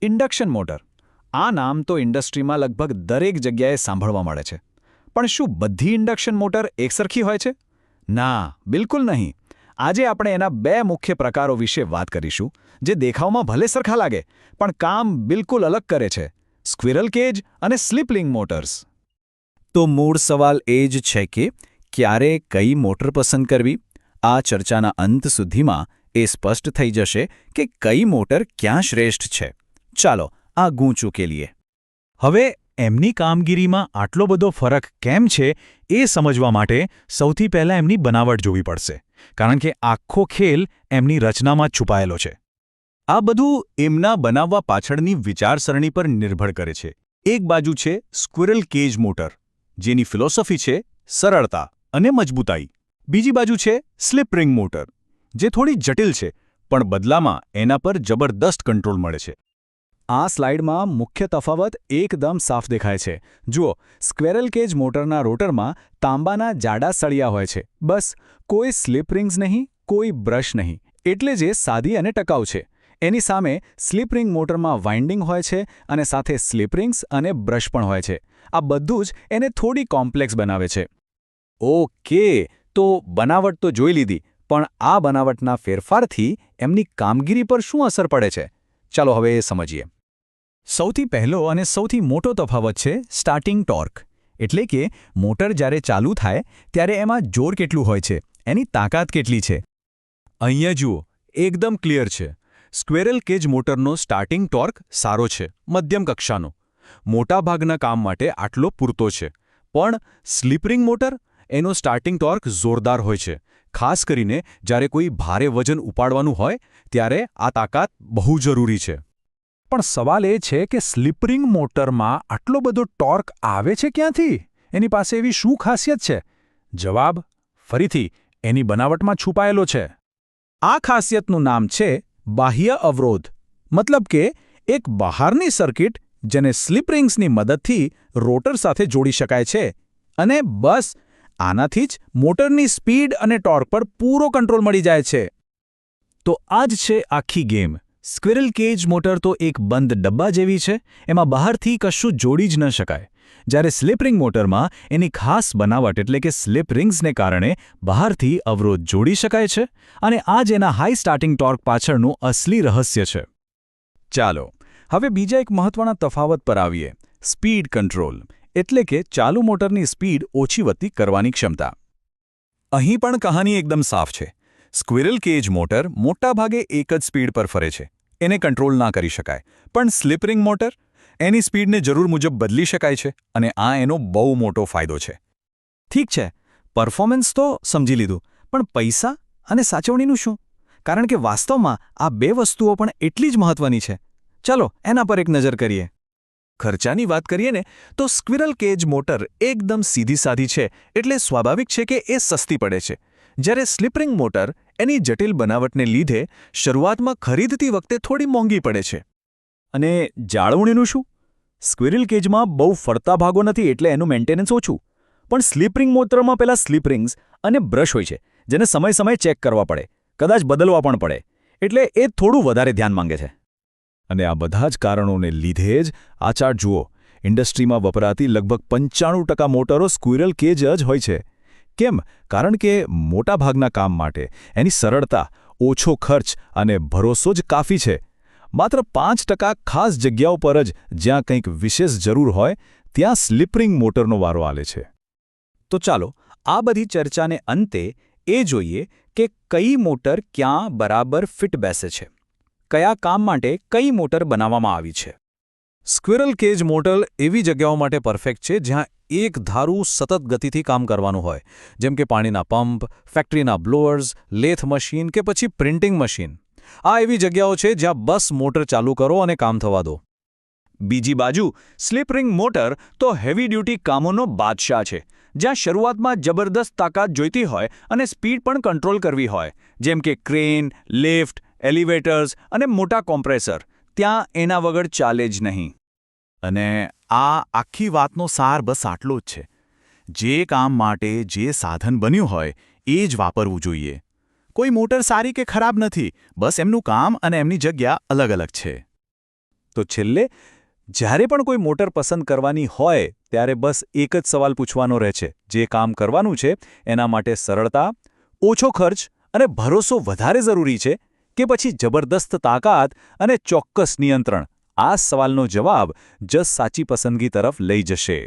Induction motor. આ નામ તો ઇન્ડસ્ટ્રીમાં લગભગ દરેક જગ્યાએ સાંભળવા મળે છે. પણ શું બધી ઇન્ડક્શન મોટર એકસરખી હોય છે? ના, બિલકુલ નહીં. આજે આપણે એના બે મુખ્ય પ્રકારો વિશે વાત કરીશું, જે દેખાવમાં ભલે સરખા લાગે, પણ કામ બિલકુલ અલગ કરે છે: સ્ક્વિરલ કેજ અને સ્લિપ-રિંગ મોટર્સ. તો મૂળ સવાલ એ જ છે કે ક્યારે કઈ મોટર પસંદ કરવી? આ ચર્ચાના અંત સુધીમાં એ સ્પષ્ટ થઈ જશે કે કઈ મોટર ક્યાં શ્રેષ્ઠ છે. ચાલો આ ગૂંચ ઉકેલીએ. હવે એમની કામગીરીમાં આટલો બધો ફરક કેમ છે એ સમજવા માટે સૌથી પહેલાં એમની બનાવટ જોવી પડશે, કારણ કે આખો ખેલ એમની રચનામાં જ છુપાયેલો છે. આ બધું એમના બનાવવા પાછળની વિચારસરણી પર નિર્ભર કરે છે. એક બાજુ છે સ્ક્વિરલ કેજ મોટર, જેની ફિલોસોફી છે સરળતા અને મજબૂતાઈ. બીજી બાજુ છે સ્લિપ-રિંગ મોટર, જે થોડી જટિલ છે, પણ બદલામાં એના પર જબરદસ્ત કંટ્રોલ મળે છે. આ સ્લાઇડમાં મુખ્ય તફાવત એકદમ સાફ દેખાય છે. જુઓ, સ્ક્વેરલ કેજ મોટરના રોટરમાં તાંબાના જાડા સળિયા હોય છે. બસ, કોઈ સ્લિપ રિંગ્સ નહીં, કોઈ બ્રશ નહીં, એટલે જે સાદી અને ટકાઉ છે. એની સામે સ્લિપ રિંગ મોટરમાં વાઇન્ડિંગ હોય છે અને સાથે સ્લિપ રિંગ્સ અને બ્રશ પણ હોય છે. આ બધું જ એને થોડી કોમ્પ્લેક્સ બનાવે છે. ઓકે, તો બનાવટ તો જોઈ લીધી, પણ આ બનાવટના ફેરફારથી એમની કામગીરી પર શું અસર પડે છે? ચાલો હવે એ સમજીએ. સૌથી પહેલો અને સૌથી મોટો તફાવત છે સ્ટાર્ટિંગ ટોર્ક. એટલે કે મોટર જ્યારે ચાલુ થાય ત્યારે એમાં જોર કેટલું હોય છે, એની તાકાત કેટલી છે. અહીંયા જુઓ, એકદમ ક્લિયર છે. સ્ક્વેરલ કેજ મોટરનો સ્ટાર્ટિંગ ટોર્ક સારો છે, મધ્યમ કક્ષાનો. મોટાભાગના કામ માટે આટલો પૂરતો છે. પણ સ્લિપ-રિંગ મોટર, એનો સ્ટાર્ટિંગ ટોર્ક જોરદાર હોય છે. ખાસ કરીને જ્યારે કોઈ ભારે વજન ઉપાડવાનું હોય ત્યારે આ તાકાત બહુ જરૂરી છે. પણ સવાલ એ છે કે સ્લિપ-રિંગ મોટરમાં આટલો બધો ટોર્ક આવે છે ક્યાંથી? એની પાસે એવી શું ખાસિયત છે? જવાબ ફરીથી એની બનાવટમાં છુપાયેલો છે. આ ખાસિયતનું નામ છે બાહ્ય અવરોધ. મતલબ કે એક બહારની સર્કિટ જેને સ્લિપ રિંગ્સની મદદથી રોટર સાથે જોડી શકાય છે. અને બસ આનાથી જ મોટરની સ્પીડ અને ટોર્ક પર પૂરો કંટ્રોલ મળી જાય છે. તો આ જ છે આખી ગેમ. સ્ક્વિરલ કેજ મોટર તો એક બંધ ડબ્બા જેવી છે, એમાં બહારથી કશું જોડી જ ન શકાય. જ્યારે સ્લિપ-રિંગ મોટરમાં એની ખાસ બનાવટ એટલે કે સ્લિપ રિંગ્સને કારણે બહારથી અવરોધ જોડી શકાય છે, અને આ જ એના હાઈ સ્ટાર્ટિંગ ટોર્ક પાછળનું અસલી રહસ્ય છે. ચાલો હવે બીજા એક મહત્વના તફાવત પર આવીએ: સ્પીડ કંટ્રોલ, એટલે કે ચાલુ મોટરની સ્પીડ ઓછી-વધતી કરવાની ક્ષમતા. અહીં પણ કહાની એકદમ સાફ છે. સ્ક્વિરલ કેજ મોટર મોટાભાગે એક જ સ્પીડ પર ફરે છે, એને કંટ્રોલ ના કરી શકાય. પણ સ્લિપ-રિંગ મોટર, એની સ્પીડને જરૂર મુજબ બદલી શકાય છે, અને આ એનો બહુ મોટો ફાયદો છે. ઠીક છે, પરફોર્મન્સ તો સમજી લીધું, પણ પૈસા અને સાચવણીનું શું? કારણ કે વાસ્તવમાં આ બે વસ્તુઓ પણ એટલી જ મહત્વની છે. ચાલો એના પર એક નજર કરીએ. ખર્ચાની વાત કરીએ ને, તો સ્ક્વિરલ કેજ મોટર એકદમ સીધી-સાધી છે, એટલે સ્વાભાવિક છે કે એ સસ્તી પડે છે. જ્યારે સ્લિપ-રિંગ મોટર એની જટિલ બનાવટને લીધે શરૂઆતમાં ખરીદતી વખતે થોડી મોંઘી પડે છે. અને જાળવણીનું શું? સ્ક્વિરલ કેજમાં બહુ ફરતા ભાગો નથી, એટલે એનું મેન્ટેનન્સ ઓછું. પણ સ્લિપ-રિંગ મોટરમાં પેલા સ્લિપ રિંગ્સ અને બ્રશ હોય છે, જેને સમય-સમયે ચેક કરવા પડે, કદાચ બદલવા પણ પડે. એટલે એ થોડું વધારે ધ્યાન માંગે છે. અને આ બધા જ કારણોને લીધે જ આ ચાર્ટ જુઓ, ઇન્ડસ્ટ્રીમાં વપરાતી લગભગ 95% મોટરો સ્ક્વિરલ કેજ જ હોય છે. કેમ? કારણ કે મોટાભાગના કામ માટે એની સરળતા, ઓછો ખર્ચ અને ભરોસો જ કાફી છે. માત્ર 5% ખાસ જગ્યાઓ પર જ જ્યાં કંઈક વિશેષ જરૂર હોય ત્યાં સ્લિપ-રિંગ મોટરનો વારો આલે છે. તો ચાલો આ બધી ચર્ચાને અંતે એ જોઈએ કે કઈ મોટર ક્યાં બરાબર ફિટ બેસે છે. કયા કામ માટે કઈ મોટર બનાવવામાં આવી છે. સ્ક્વિરલ કેજ મોટર એવી જગ્યાઓ માટે પરફેક્ટ છે જ્યાં એક ધારું સતત ગતિથી કામ કરવાનું હોય, જેમ કે પાણીના પંપ, ફેક્ટરીના બ્લોઅર્સ, લેથ મશીન કે પછી પ્રિન્ટિંગ મશીન. આ એવી જગ્યાઓ છે જ્યાં બસ મોટર ચાલુ કરો અને કામ થવા દો. બીજી બાજુ સ્લિપ-રિંગ મોટર તો હેવી ડ્યુટી કામોનો બાદશાહ છે, જ્યાં શરૂઆતમાં જબરદસ્ત તાકાત જોઈતી હોય અને સ્પીડ પણ કંટ્રોલ કરવી હોય, જેમ કે ક્રેન, લિફ્ટ, એલિવેટર્સ અને મોટા કોમ્પ્રેસર. ત્યાં એના વગર ચાલે જ નહીં. અને આ આખી વાતનો સાર બસ આટલો જ છે: જે કામ માટે જે સાધન બન્યું હોય એ જ વાપરવું જોઈએ. કોઈ મોટર સારી કે ખરાબ નથી, બસ એમનું કામ અને એમની જગ્યા અલગ અલગ છે. તો છેલ્લે જ્યારે પણ કોઈ મોટર પસંદ કરવાની હોય ત્યારે બસ એક જ સવાલ પૂછવાનો રહે છે, જે કામ કરવાનું છે એના માટે સરળતા, ઓછો ખર્ચ અને ભરોસો વધારે જરૂરી છે કે પછી જબરદસ્ત તાકાત અને ચોક્કસ નિયંત્રણ? આ સવાલનો જવાબ જ સાચી પસંદગી તરફ લઈ જશે.